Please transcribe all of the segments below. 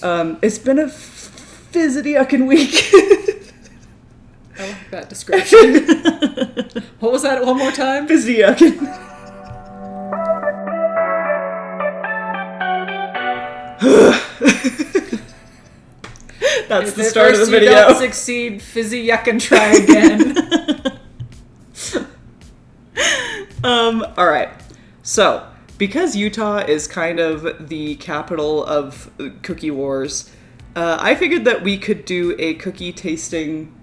It's been a fizzy-yuckin' week. I like that description. What was that one more time? Fizzy-yuckin'. That's the start of the video. If you don't succeed, fizzy-yuckin', try again. Alright. So, because Utah is kind of the capital of cookie wars, I figured that we could do a cookie tasting,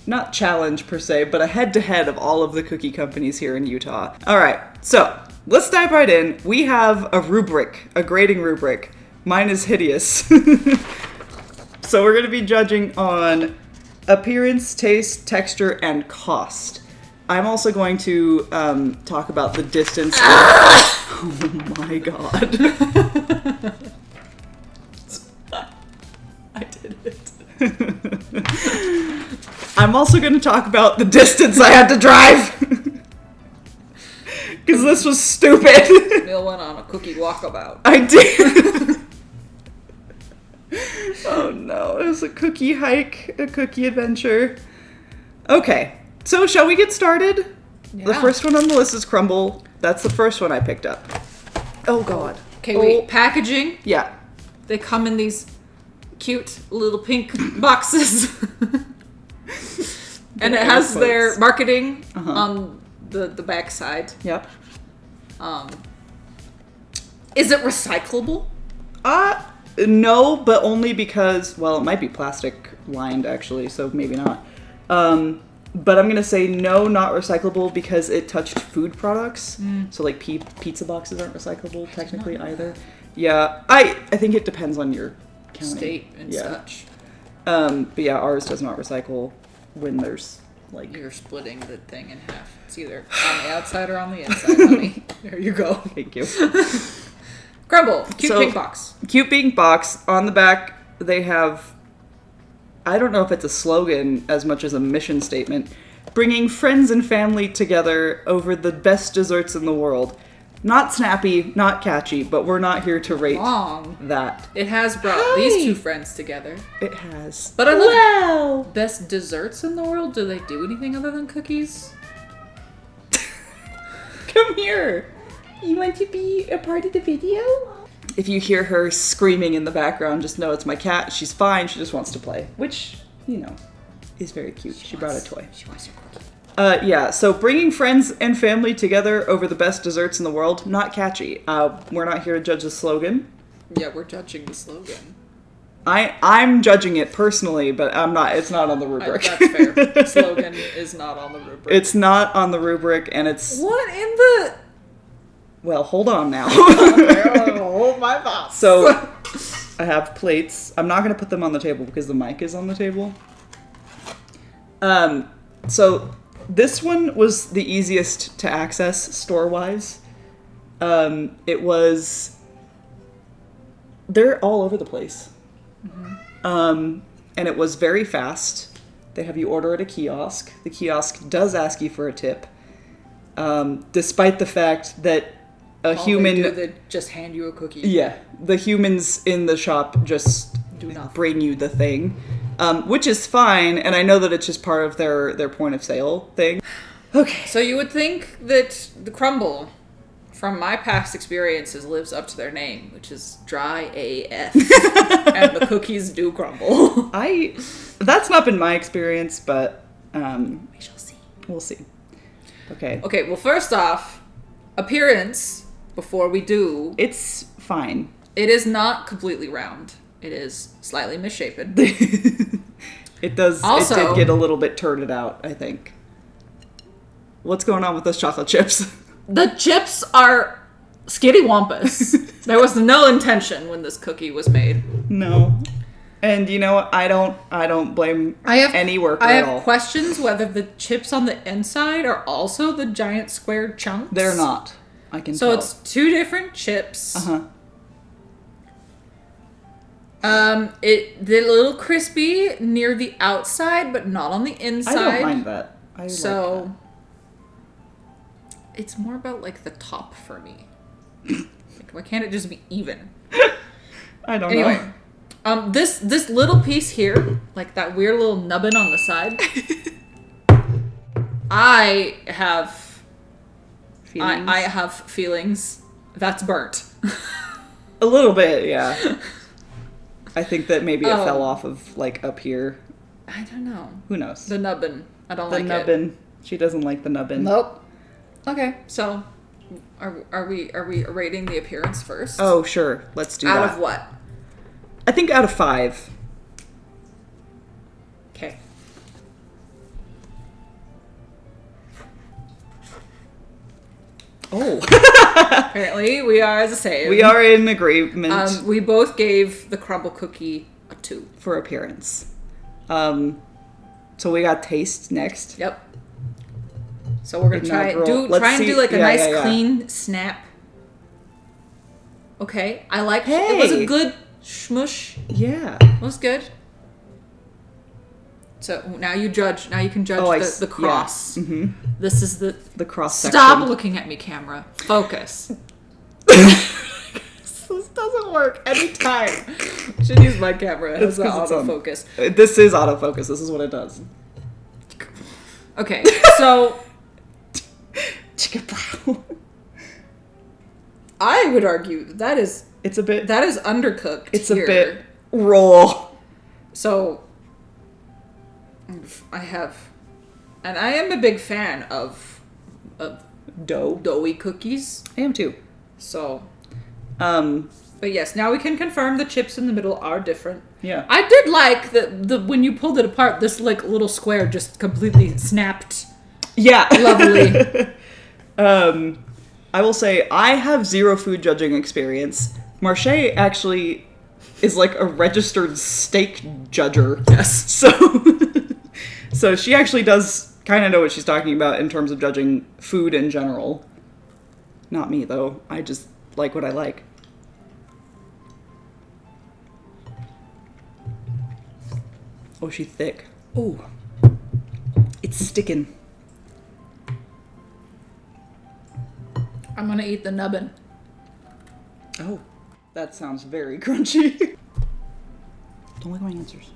not challenge per se, but a head-to-head of all of the cookie companies here in Utah. Alright, so let's dive right in. We have a rubric, a grading rubric. Mine is hideous. So we're going to be judging on appearance, taste, texture, and cost. I'm also going to talk about the distance. Oh my god. I did it. I'm also going to talk about the distance I had to drive. Because this was stupid. Neil went on a cookie walkabout. I did. Oh no, it was a cookie hike, a cookie adventure. Okay, so shall we get started? Yeah. The first one on the list is Crumbl. That's the first one I picked up. Oh god. Okay, wait. Packaging. Yeah. They come in these cute little pink boxes. And it has their marketing on the back side. Yep. Is it recyclable? No, but only because, well, it might be plastic lined actually, so maybe not. But I'm gonna say no, not recyclable because it touched food products. So like pizza boxes aren't recyclable technically either. Yeah, I think it depends on your county. State and such. But yeah, ours does not recycle when there's like... You're splitting the thing in half. It's either on the outside or on the inside, honey. There you go. Thank you. Crumbl. Cute pink box. Cute pink box. On the back, they have... I don't know if it's a slogan as much as a mission statement. Bringing friends and family together over the best desserts in the world. Not snappy, not catchy, but we're not here to rate that. It has brought these two friends together. It has. But I love best desserts in the world. Do they do anything other than cookies? Come here. You want to be a part of the video? If you hear her screaming in the background, just know it's my cat. She's fine. She just wants to play, which, you know, is very cute. She brought a toy. She wants a cookie. Yeah, so bringing friends and family together over the best desserts in the world, not catchy. We're not here to judge the slogan. Yeah, we're judging the slogan. I'm judging it personally, but I'm not. It's not on the rubric. That's fair. The slogan is not on the rubric. It's not on the rubric, and it's... What in the... Well, hold on now. Hold my thoughts. So, I have plates. I'm not going to put them on the table because the mic is on the table. So, this one was the easiest to access store-wise. It was... They're all over the place. And it was very fast. They have you order at a kiosk. The kiosk does ask you for a tip. Despite the fact that they just hand you a cookie. Yeah, the humans in the shop just bring you the thing, which is fine, and I know that it's just part of their point of sale thing. Okay. So you would think that the Crumbl, from my past experiences, lives up to their name, which is dry AF, and the cookies do crumble. That's not been my experience, but we shall see. We'll see. Okay. Okay. Well, first off, appearance. Before we do... It's fine. It is not completely round. It is slightly misshapen. It does... Also, it did get a little bit turted out, I think. What's going on with those chocolate chips? The chips are skitty-wampus. There was no intention when this cookie was made. No. And you know what? I don't blame any worker at all. I have questions whether the chips on the inside are also the giant square chunks. They're not. I can so tell. It's two different chips. They're a little crispy near the outside, but not on the inside. I don't mind that. I like that. It's more about like the top for me. Like, why can't it just be even? I don't know. This little piece here, like that weird little nubbin on the side, I have Feelings? I have feelings. That's burnt. A little bit, yeah. I think that maybe it fell off of, like, up here. I don't know. Who knows? The nubbin. I don't The like nubbin. it. She doesn't like the nubbin. Nope. Okay, so are we rating the appearance first? Oh, sure. Let's do that. Out of what? I think out of 5. Okay. Oh. Apparently, we are the same. We are in agreement. We both gave the Crumbl cookie a 2. For appearance. So we got taste next. Yep. So we're gonna try and do like a nice clean snap. Okay, I like. Hey. It was a good shmush. Yeah. It was good. So now you judge. Now you can judge the cross. Yeah. Mm-hmm. This is the cross section. Stop looking at me, camera. Focus. This doesn't work anytime. I should use my camera. It has the autofocus. This is autofocus. This is what it does. Okay, so I would argue that is undercooked. It's here. a bit raw. So I am a big fan of doughy cookies. I am too. So, but yes, now we can confirm the chips in the middle are different. Yeah. I did like the when you pulled it apart, this like little square just completely snapped. Yeah. Lovely. I will say I have 0 food judging experience. Marche actually is like a registered steak judger. Yes. So she actually does kind of know what she's talking about in terms of judging food in general. Not me, though. I just like what I like. Oh, she's thick. Oh. It's sticking. I'm gonna eat the nubbin. Oh. That sounds very crunchy. Don't look at my answers.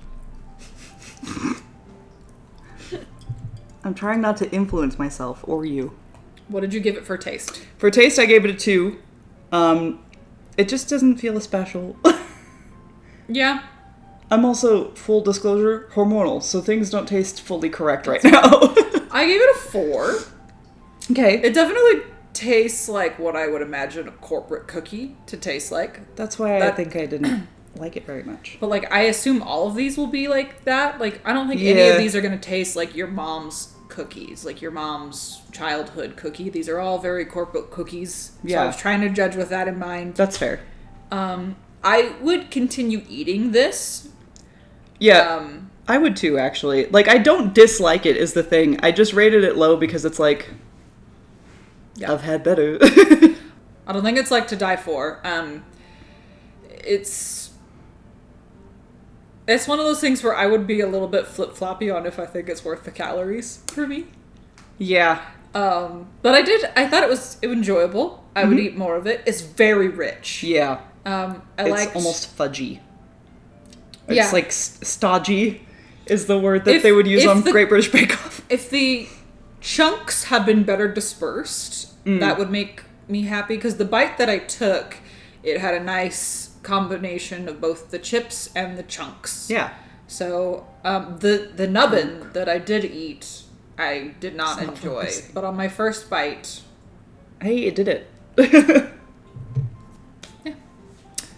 I'm trying not to influence myself or you. What did you give it for taste? For taste, I gave it a 2. It just doesn't feel special. Yeah. I'm also, full disclosure, hormonal, so things don't taste fully correct right now. I gave it a 4. Okay. It definitely tastes like what I would imagine a corporate cookie to taste like. That's why I think I didn't like it very much. But, like, I assume all of these will be like that. Like, I don't think any of these are going to taste like your mom's cookies, like your mom's childhood cookie. These are all very corporate cookies. So I was trying to judge with that in mind. That's fair. I would continue eating this. Yeah. I would too, actually. Like, I don't dislike it is the thing. I just rated it low because it's like, I've had better. I don't think it's like to die for. It's one of those things where I would be a little bit flip-floppy on if I think it's worth the calories for me. Yeah. But I thought it was enjoyable. I would eat more of it. It's very rich. Yeah. It's almost fudgy. Yeah. It's like stodgy is the word that they would use on Great British Bake Off. If the chunks had been better dispersed, that would make me happy. Because the bite that I took, it had a nice combination of both the chips and the chunks. Yeah. So the nubbin that I did eat, I did not enjoy. But on my first bite... Hey, it did it. Yeah.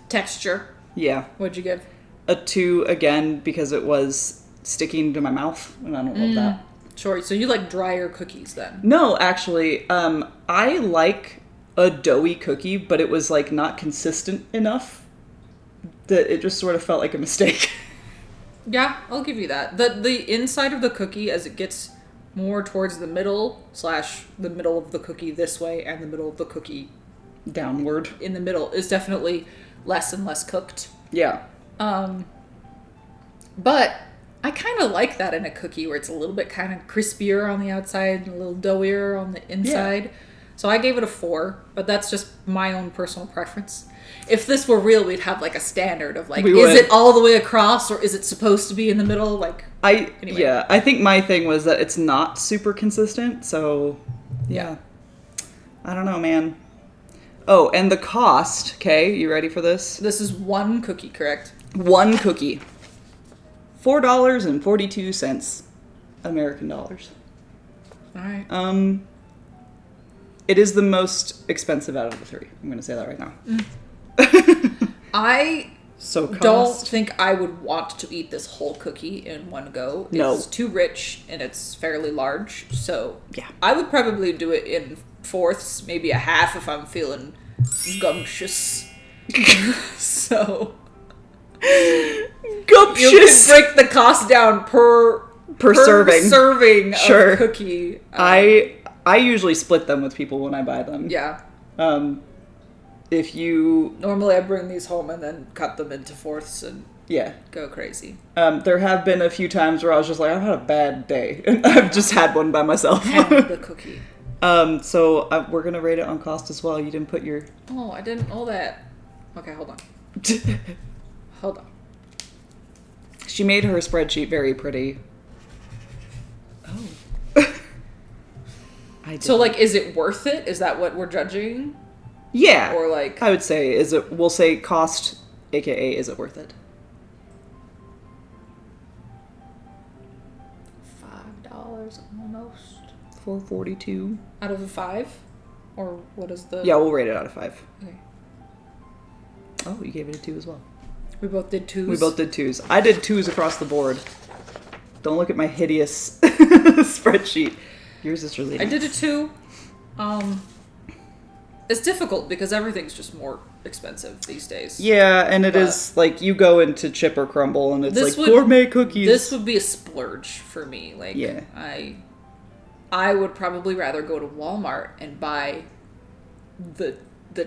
Texture. Yeah. What'd you give? A 2 again because it was sticking to my mouth, and I don't love that. Sure. So you like drier cookies then? No, actually, I like a doughy cookie, but it was like not consistent enough that it just sort of felt like a mistake. Yeah, I'll give you that. The inside of the cookie, as it gets more towards the middle / the middle of the cookie this way and the middle of the cookie downward in the middle, is definitely less and less cooked. Yeah. But I kind of like that in a cookie where it's a little bit kind of crispier on the outside and a little doughier on the inside. So I gave it a 4, but that's just my own personal preference. If this were real, we'd have like a standard of like, is it all the way across or is it supposed to be in the middle? Like, anyway. Yeah, I think my thing was that it's not super consistent, so yeah. I don't know, man. Oh, and the cost, okay, you ready for this? This is one cookie, correct? One cookie. $4.42 American dollars. All right. It is the most expensive out of the 3. I'm going to say that right now. I So don't think I would want to eat this whole cookie in one go. It's too rich and it's fairly large. So yeah, I would probably do it in 4ths, maybe a half if I'm feeling gumptious. So gumptious. You can break the cost down per serving of cookie. I usually split them with people when I buy them. Yeah. If you... Normally I bring these home and then cut them into 4ths and go crazy. There have been a few times where I was just like, I've had a bad day. And I've just had one by myself. And the cookie. So we're going to rate it on cost as well. You didn't put your... Oh, I didn't know that. Okay, hold on. Hold on. She made her spreadsheet very pretty. Oh. So, like, is it worth it? Is that what we're judging? Yeah. Or, like... I would say, we'll say cost, aka, is it worth it? $5 almost. $4.42. Out of a 5? Or what is the... Yeah, we'll rate it out of 5. Okay. Oh, you gave it a 2 as well. We both did 2s? We both did 2s. I did 2s across the board. Don't look at my hideous spreadsheet. Yours is really nice. I did a 2. It's difficult because everything's just more expensive these days. Yeah, and it is like you go into Chip or Crumbl and it's like gourmet cookies. This would be a splurge for me. Like, yeah. I would probably rather go to Walmart and buy the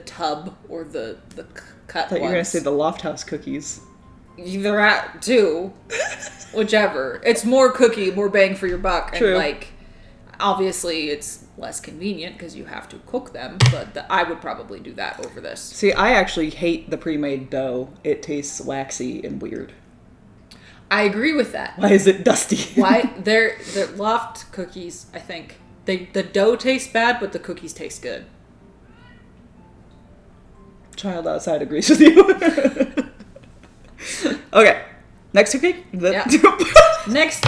tub or the cut I thought you were going to say the Loft House cookies. Either at too. Whichever. It's more cookie, more bang for your buck. True. And like, obviously it's less convenient because you have to cook them, but I would probably do that over this. See, I actually hate the pre-made dough. It tastes waxy and weird. I agree with that. Why is it dusty? Why? They're Loft cookies, I think. The dough tastes bad, but the cookies taste good. Child outside agrees with you. Okay. Next cookie? Yeah. Next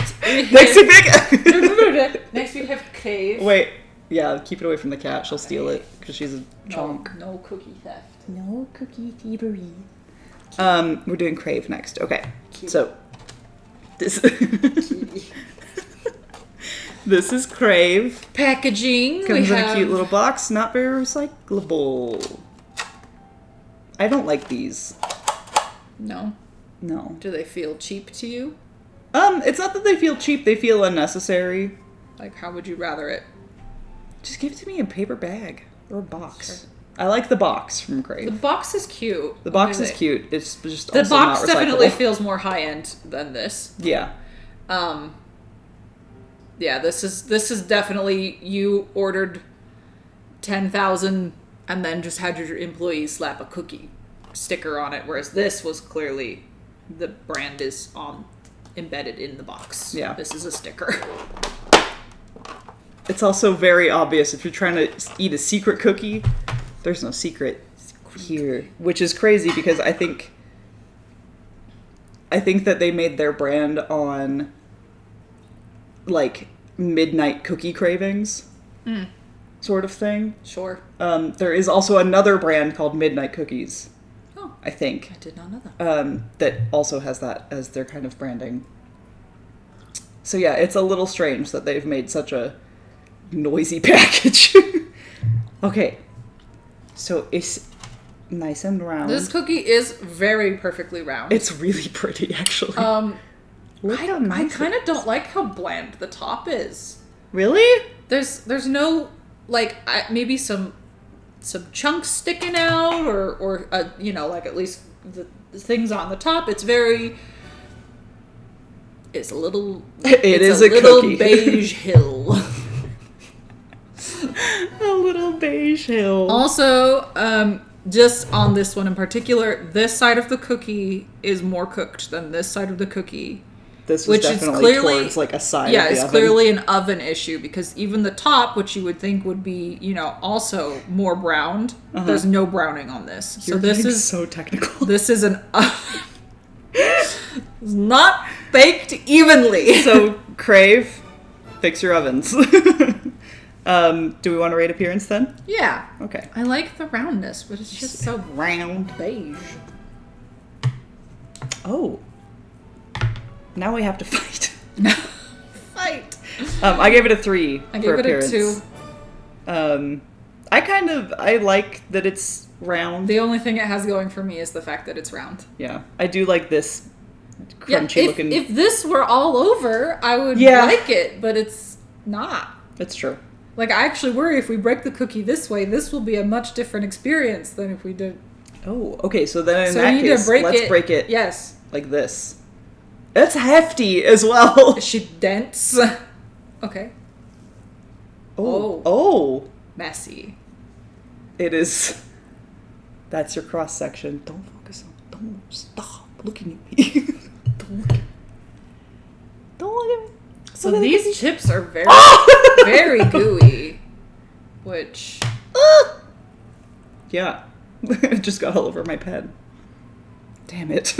we have Crave. Wait. Yeah, keep it away from the cat. She'll steal it because she's a chonk. No cookie theft. No cookie thievery. We're doing Crave next. Okay. Cute. So this this is Crave. Packaging. Comes in a cute little box. Not very recyclable. I don't like these. No. Do they feel cheap to you? It's not that they feel cheap, they feel unnecessary. Like, how would you rather it? Just give it to me in a paper bag or a box. Sure. I like the box from Crave. The box is cute. The box is cute. It's just the also box not definitely feels more high end than this. Yeah. Yeah, this is definitely you ordered 10,000 and then just had your employees slap a cookie sticker on it, whereas this was clearly the brand is embedded in the box. Yeah. This is a sticker. It's also very obvious if you're trying to eat a secret cookie, there's no secret here, which is crazy because I think that they made their brand on like midnight cookie cravings sort of thing. Sure. There is also another brand called Midnight Cookies. Oh. I think. I did not know that. That also has that as their kind of branding. So yeah, it's a little strange that they've made such a noisy package. Okay. So it's nice and round. This cookie is very perfectly round. It's really pretty, actually. I kind of don't like how bland the top is. Really? There's no like maybe some chunks sticking out or like at least the things on the top. It's a little it is a little cookie. Beige hill. A little beige hill. Also, just on this one in particular, this side of the cookie is more cooked than this side of the cookie. This was definitely towards like a side of the oven. Yeah, it's clearly an oven issue because even the top, which you would think would be, also more browned, there's no browning on this. So this is so technical. This is an oven. It's not baked evenly. So Crave, fix your ovens. Do we want to rate appearance then? Yeah. Okay. I like the roundness, but it's just so round beige. Oh. Now we have to fight. Fight. I gave it a 3 I for gave appearance. it a 2. I like that it's round. The only thing it has going for me is the fact that it's round. Yeah. I do like this crunchy looking. If this were all over, I would like it, but it's not. It's true. Like, I actually worry if we break the cookie this way, this will be a much different experience than if we did. Oh, okay. So then in that case, let's break it. Yes. Like this. That's hefty as well. Is she dense? Okay. Oh. Messy. It is. That's your cross section. Don't focus on. Don't stop looking at me. Don't look at me. Don't look at me. So these chips are very, very gooey, which... Yeah. It just got all over my pen. Damn it.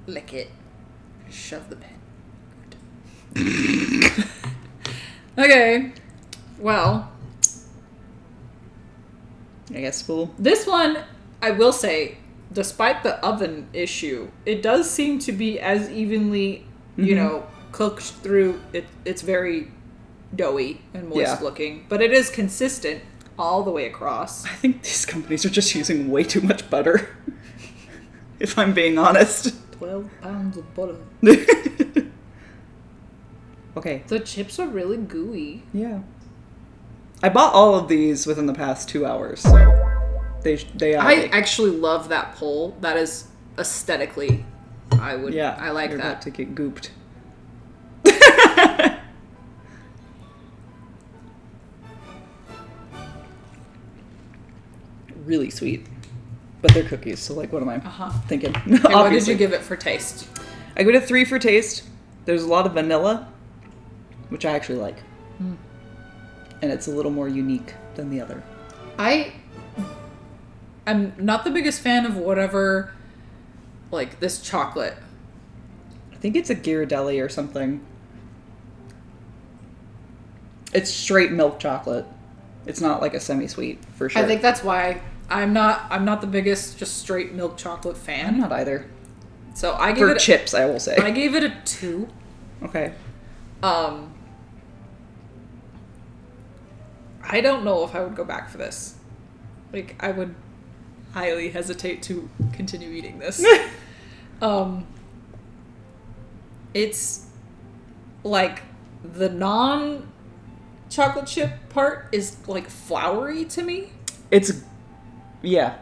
Lick it. Shove the pen. Okay. Well. I guess spool. This one, I will say, despite the oven issue, it does seem to be as evenly, cooked through. It's very doughy and moist looking, but it is consistent all the way across. I think these companies are just using way too much butter. If I'm being honest. 12 pounds of butter. Okay. The chips are really gooey. Yeah. I bought all of these within the past 2 hours, so they are. I actually love that pole. That is aesthetically, I like you're that. About to get gooped. Really sweet. But they're cookies, so like, what am I thinking? Okay, what did you give it for taste? I give it a 3 for taste. There's a lot of vanilla, which I actually like. Mm. And it's a little more unique than the other. I'm not the biggest fan of whatever, like, this chocolate. I think it's a Ghirardelli or something. It's straight milk chocolate. It's not like a semi-sweet, for sure. I think that's why I'm not the biggest just straight milk chocolate fan. I'm not either. So I gave it chips, I will say. I gave it a 2. Okay. I don't know if I would go back for this. Like, I would highly hesitate to continue eating this. It's like the non-chocolate chip part is like floury to me. Yeah.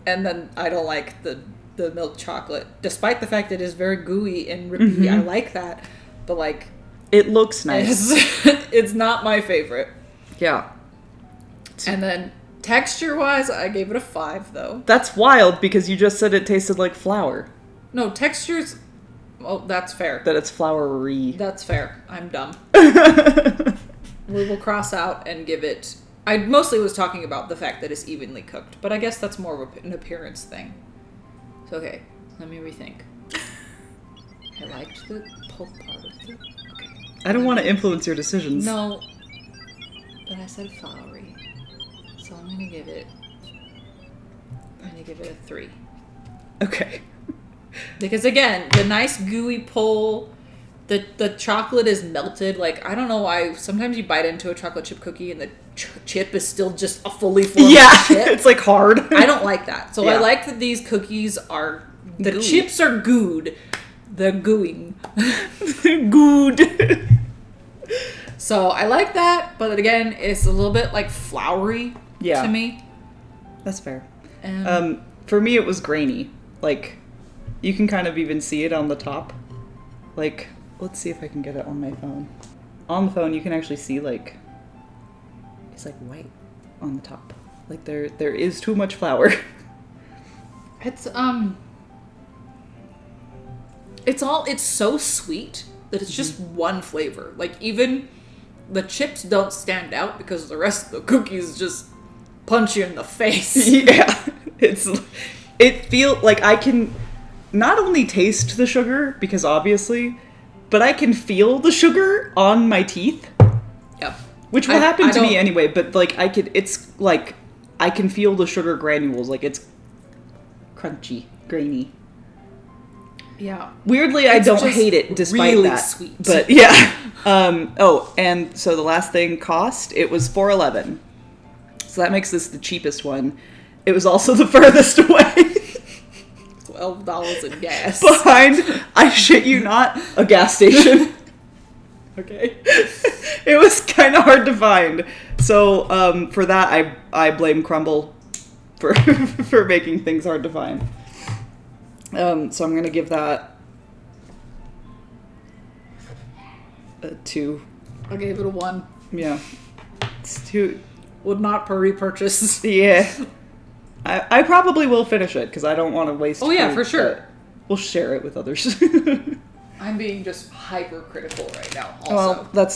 And then I don't like the milk chocolate, despite the fact that it is very gooey and rippy. Mm-hmm. I like that, but like, it looks nice. It's not my favorite. Yeah. And then texture-wise, I gave it a 5, though. That's wild, because you just said it tasted like flour. No, textures... Oh, that's fair. That it's floury. That's fair. I'm dumb. We will cross out and give it... I mostly was talking about the fact that it's evenly cooked, but I guess that's more of an appearance thing. So, okay, let me rethink. I liked the pulp part of it. Okay. I don't want to influence your decisions. No, but I said floury, so I'm gonna give it a 3. Okay. Because again, the nice gooey pull, the chocolate is melted. Like, I don't know why. Sometimes you bite into a chocolate chip cookie and the chip is still just a fully formed chip. It's like hard. I don't like that. So I like that these cookies are the gooey. Chips are gooed. They're gooing. Good. So I like that, but again, it's a little bit like floury to me. That's fair. For me, it was grainy. Like, you can kind of even see it on the top. Like, let's see if I can get it on my phone. on the phone, you can actually see, like, it's, like, white on the top. Like, there is too much flour. It's so sweet that it's just one flavor. Like, even the chips don't stand out because the rest of the cookies just punch you in the face. Yeah. It feels like I can not only taste the sugar, because obviously, but I can feel the sugar on my teeth. Yep. Which will happen to me anyway, but, like, it's, like, I can feel the sugar granules. Like, it's crunchy, grainy. Yeah. Weirdly, I don't hate it despite really that. Sweet. But, yeah. And so the last thing, cost, it was $4.11. So that makes this the cheapest one. It was also the furthest away. $12 in gas. Behind, I shit you not, a gas station. Okay. It was kind of hard to find. So for that, I blame Crumbl for making things hard to find. So I'm going to give that a 2. I gave it a 1. Yeah. It's 2. Would not repurchase. Yeah. I probably will finish it because I don't want to waste Oh, yeah, food, for sure. We'll share it with others. I'm being just hypercritical right now, also. Well,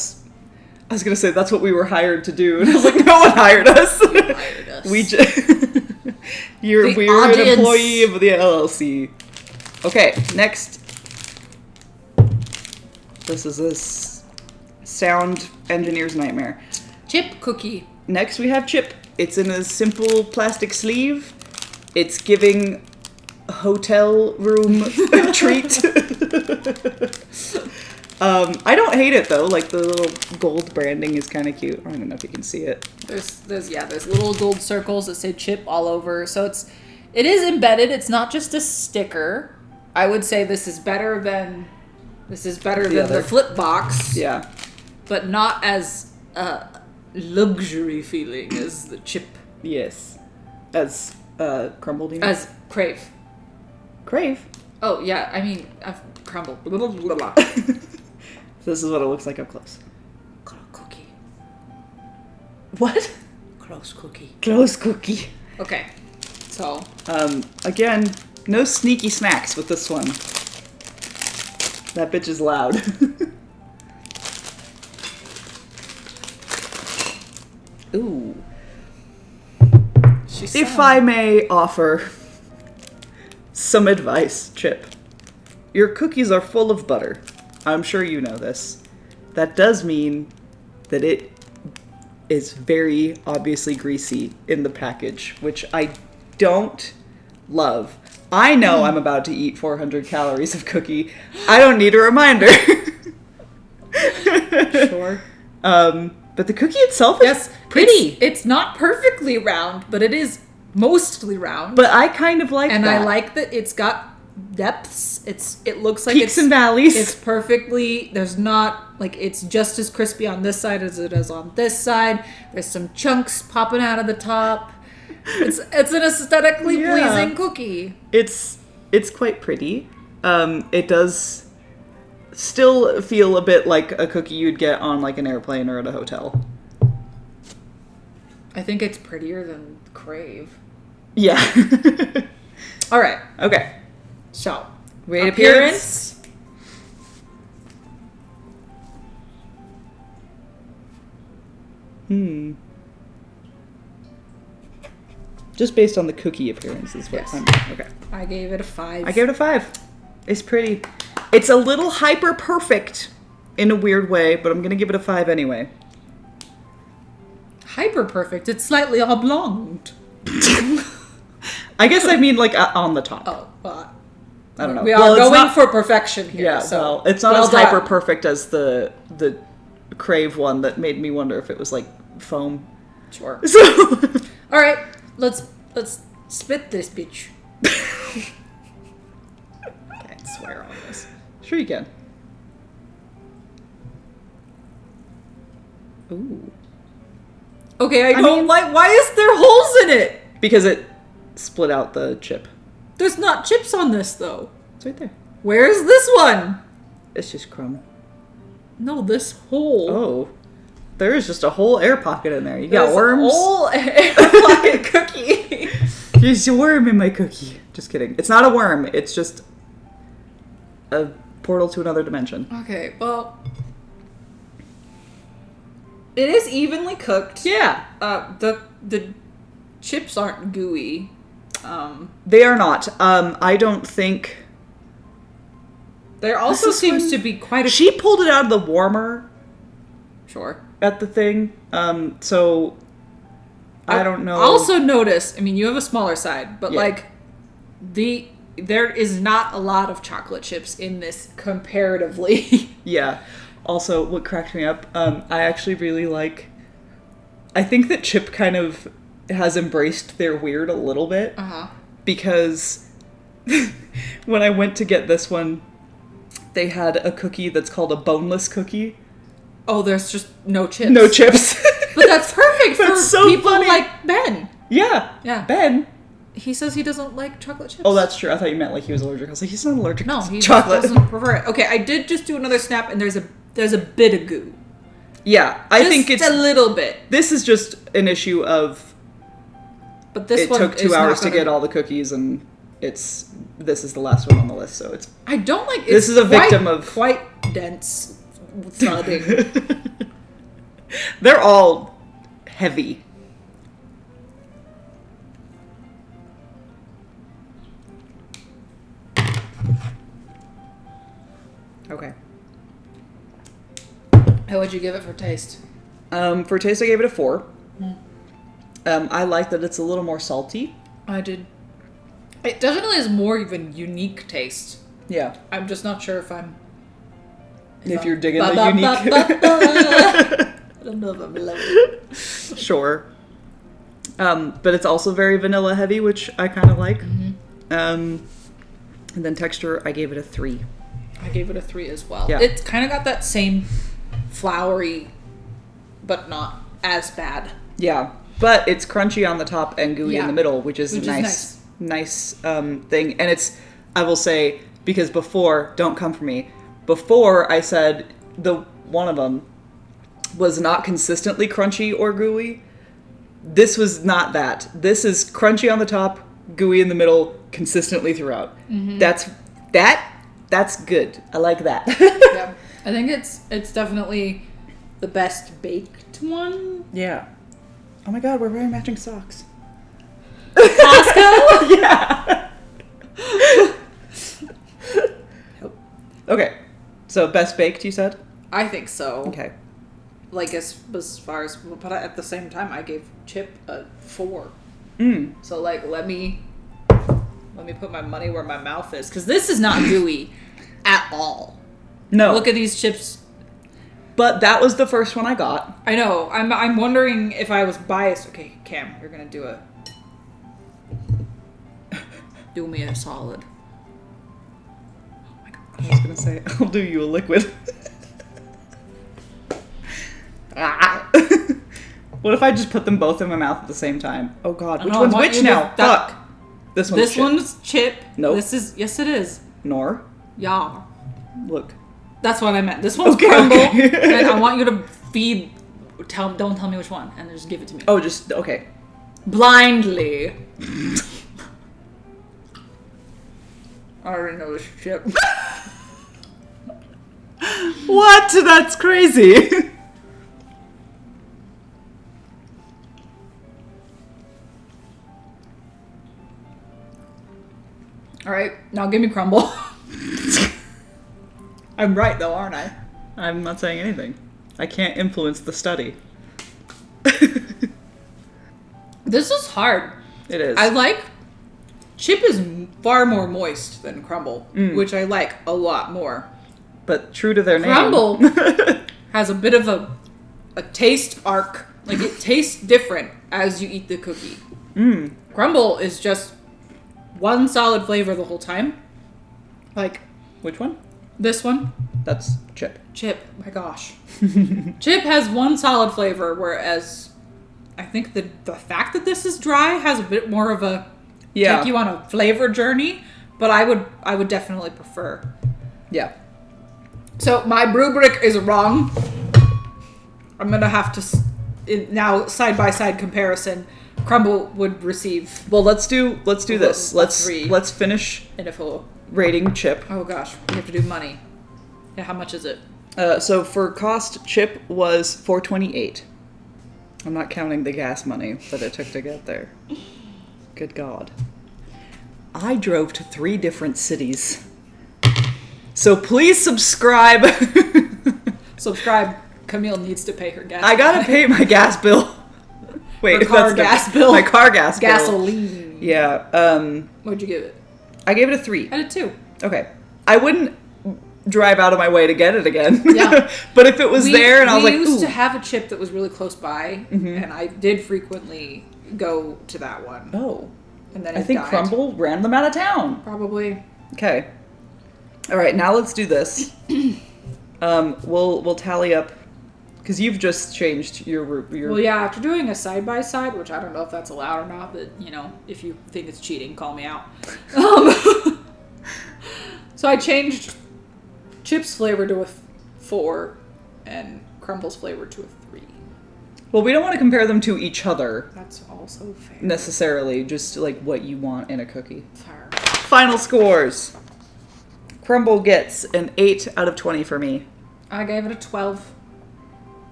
I was going to say, that's what we were hired to do. And I was like, no one hired us. You hired us. We were an employee of the LLC. Okay, next. This is this sound engineer's nightmare. Chip cookie. Next we have chip. It's in a simple plastic sleeve. It's giving a hotel room a treat. I don't hate it though. Like the little gold branding is kind of cute. I don't know if you can see it. There's little gold circles that say chip all over. So it is embedded. It's not just a sticker. I would say this is better than the flip box. Yeah. But not as luxury feeling as the chip. Yes. As Crumbl, do you know? As Crave. Crave? Oh, yeah. I mean, I've Crumbl. Blah, blah, blah. This is what it looks like up close. Cookie. What? Close cookie. Close cookie. Okay. So. Again, no sneaky snacks with this one. That bitch is loud. Ooh. If I may offer some advice, Chip. Your cookies are full of butter. I'm sure you know this. That does mean that it is very obviously greasy in the package, which I don't love. I know I'm about to eat 400 calories of cookie. I don't need a reminder. Sure. But the cookie itself is pretty. It's not perfectly round, but it is mostly round. But I kind of like that. And I like that it's got depths. It looks like peaks and valleys. It's perfectly, there's not, like, it's just as crispy on this side as it is on this side. There's some chunks popping out of the top. It's an aesthetically pleasing cookie. It's quite pretty. It does still feel a bit like a cookie you'd get on like an airplane or at a hotel. I think it's prettier than Crave. Yeah. All right. Okay. So, Weight appearance. Just based on the cookie appearance is what I'm... Okay. I gave it a 5. I gave it a 5. It's pretty. It's a little hyper perfect in a weird way, but I'm going to give it a 5 anyway. Hyper perfect? It's slightly oblong. I guess I mean like on the top. Oh, well, I don't know. We are going for perfection here. Yeah, so well, it's not as hyper perfect as the Crave one that made me wonder if it was like foam. Sure. So, all right, let's spit this bitch. Can't swear on this. Sure you can. Ooh. Okay, I don't like. Why is there holes in it? Because it split out the chip. There's not chips on this though. It's right there. Where's this one? It's just crumb. No, this hole. Oh. There is just a whole air pocket in there. You got worms? A whole air pocket cookie. There's a worm in my cookie. Just kidding. It's not a worm. It's just a portal to another dimension. Okay, well... It is evenly cooked. Yeah. The chips aren't gooey. They are not. I don't think... There also seems to be quite a... She pulled it out of the warmer. Sure. At the thing. So... I don't know. I also notice, I mean, you have a smaller side, but like, there is not a lot of chocolate chips in this comparatively. Yeah. Also, what cracked me up, I actually really like... I think that Chip kind of has embraced their weird a little bit. Uh-huh. Because when I went to get this one, they had a cookie that's called a boneless cookie. Oh, there's just no chips. No chips. But that's perfect for so people funny. like Ben. Yeah. Ben. He says he doesn't like chocolate chips. Oh, that's true. I thought you meant like he was allergic. I was like, he's not allergic No, to he chocolate. doesn't prefer it. Okay, I did just do another snap, and there's a bit of goo. Yeah, I think it's a little bit. This is just an issue of. But this it one took 2 hours to get all the cookies, and this is the last one on the list. So it's. I don't like. This is a victim of quite dense thudding. They're all heavy. Okay. How would you give it for taste? For taste, I gave it a 4. I like that it's a little more salty. I did. It definitely has more of a unique taste. Yeah. I'm just not sure if I'm... If you're digging the unique... I don't know if I'm loving it. Sure. But it's also very vanilla heavy, which I kind of like. Mm-hmm. And then texture, I gave it a 3. I gave it a 3 as well. Yeah. It's kind of got that same floury, but not as bad. Yeah. But it's crunchy on the top and gooey in the middle, which is a nice thing. And it's, I will say, because before, don't come for me, before I said one of them was not consistently crunchy or gooey. This was not that. This is crunchy on the top, gooey in the middle, consistently throughout. Mm-hmm. That's good. I like that. Yeah. I think it's definitely the best baked one. Yeah. Oh my god, we're wearing matching socks. Costco? Yeah. Okay. So best baked, you said? I think so. Okay. Like as far as, but at the same time, I gave Chip a 4. So like, let me put my money where my mouth is, because this is not gooey at all. No. Look at these chips. But that was the first one I got. I know. I'm wondering if I was biased. Okay, Cam, you're gonna do me a solid. Oh my god. I was gonna say, I'll do you a liquid. What if I just put them both in my mouth at the same time? Oh god, which one's which now? Fuck. This one's Chip. Nope. Yes it is. Nor. Yeah. Look. That's what I meant. This one's Crumbl, and I want you to feed. Don't tell me which one, and just give it to me. Oh, just okay. Blindly. I already know this Chip. What? That's crazy. All right, now give me Crumbl. I'm right though, aren't I? I'm not saying anything. I can't influence the study. This is hard. It is. I like... Chip is far more moist than Crumbl, which I like a lot more. But true to their name. Crumbl has a bit of a taste arc. Like, it tastes different as you eat the cookie. Crumbl is just one solid flavor the whole time. Like... Which one? This one. That's Chip. Chip. My gosh. Chip has one solid flavor, whereas I think the fact that this is dry has a bit more of a take you on a flavor journey. But I would definitely prefer. Yeah. So my rubric is wrong. I'm gonna have to now side-by-side comparison. Crumbl would receive. Well, let's do this. Let's finish in a full rating Chip. Oh gosh, we have to do money. Yeah, how much is it? So for cost, Chip was $4.28. I'm not counting the gas money that it took to get there. Good God. I drove to 3 different cities. So please subscribe. Subscribe. Camille needs to pay her gas. I gotta pay my gas bill. Wait, her car gas bill. My car gas bill. Gasoline. Yeah. What'd you give it? I gave it a 3. I did too. Okay. I wouldn't drive out of my way to get it again. Yeah. But if it was there and I was like, we used ooh. to have a Chip that was really close by, and I did frequently go to that one. Oh. And then I think died. Crumbl ran them out of town. Probably. Okay. All right, now let's do this. We'll tally up because you've just changed your. Well, yeah. After doing a side by side, which I don't know if that's allowed or not, but if you think it's cheating, call me out. So I changed Chip's flavor to a 4, and Crumbl's flavor to a 3. Well, we don't want to compare them to each other. That's also fair. Necessarily, just like what you want in a cookie. Fair. Final scores. Crumbl gets an 8 out of 20 for me. I gave it a 12.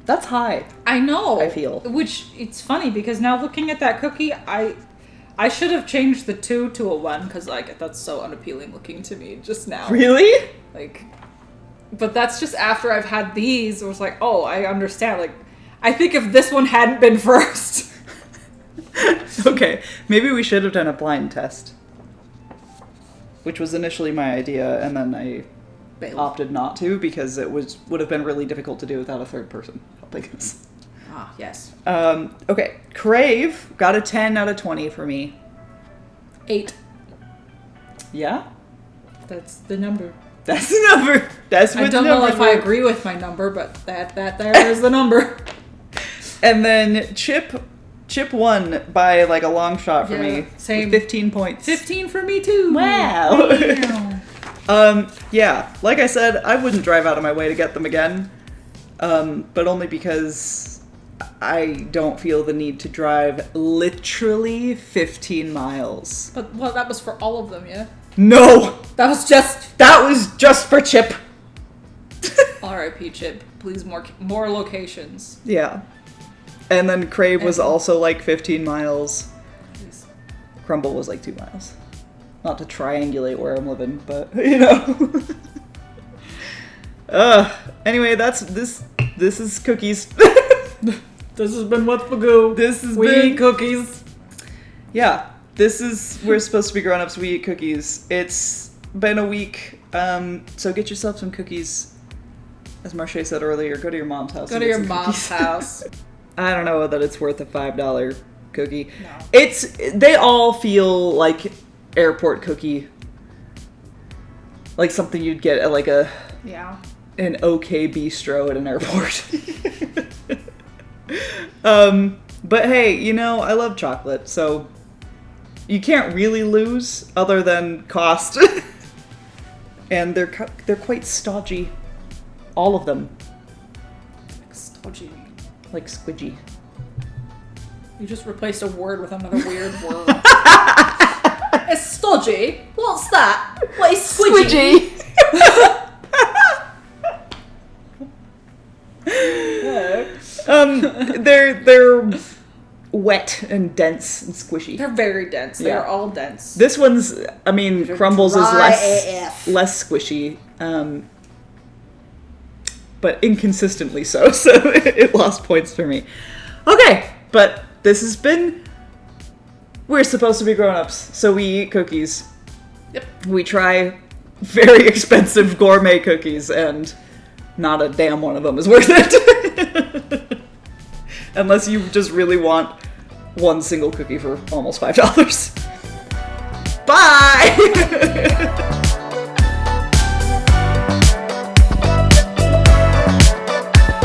That's high. I know. I feel. Which, it's funny, because now looking at that cookie, I should have changed the 2 to a 1, because, that's so unappealing looking to me just now. Really? But that's just after I've had these, it was like, oh, I understand. I think if this one hadn't been first. Okay, maybe we should have done a blind test. Which was initially my idea, and then I opted not to because it would have been really difficult to do without a third person helping us. Ah, yes. Okay, Crave got a 10 out of 20 for me. 8. Yeah? That's the number. That's the number. That's what I don't know if I agree with my number, but that there is the number. And then Chip won by a long shot for me. Same. With 15 points. 15 for me too. Wow. Yeah, like I said, I wouldn't drive out of my way to get them again. But only because I don't feel the need to drive literally 15 miles. But that was for all of them, yeah? No! That was just for Chip. R.I.P. Chip. Please more locations. Yeah. And then Crave was also 15 miles. Please. Crumbl was 2 miles. Not to triangulate where I'm living, but Anyway, this is cookies. This has been What's the Goo. We eat cookies. Yeah. We're supposed to be grown-ups, we eat cookies. It's been a week, so get yourself some cookies. As Marche said earlier, go to your mom's house. Go to your mom's house. I don't know that it's worth a $5 cookie. No. They all feel like airport cookie. Like something you'd get at an OK bistro at an airport. But hey, I love chocolate, so you can't really lose other than cost. And they're quite stodgy. All of them. Stodgy. Like squidgy. You just replaced a word with another weird word. It's stodgy? What's that? What is squidgy? They're wet and dense and squishy. They're very dense. They're all dense. This one's, Crumbls is less squishy, but inconsistently so it lost points for me. Okay, but this has been, we're supposed to be grown-ups, so we eat cookies. Yep. We try very expensive gourmet cookies, and not a damn one of them is worth it. Unless you just really want one single cookie for almost $5. Bye!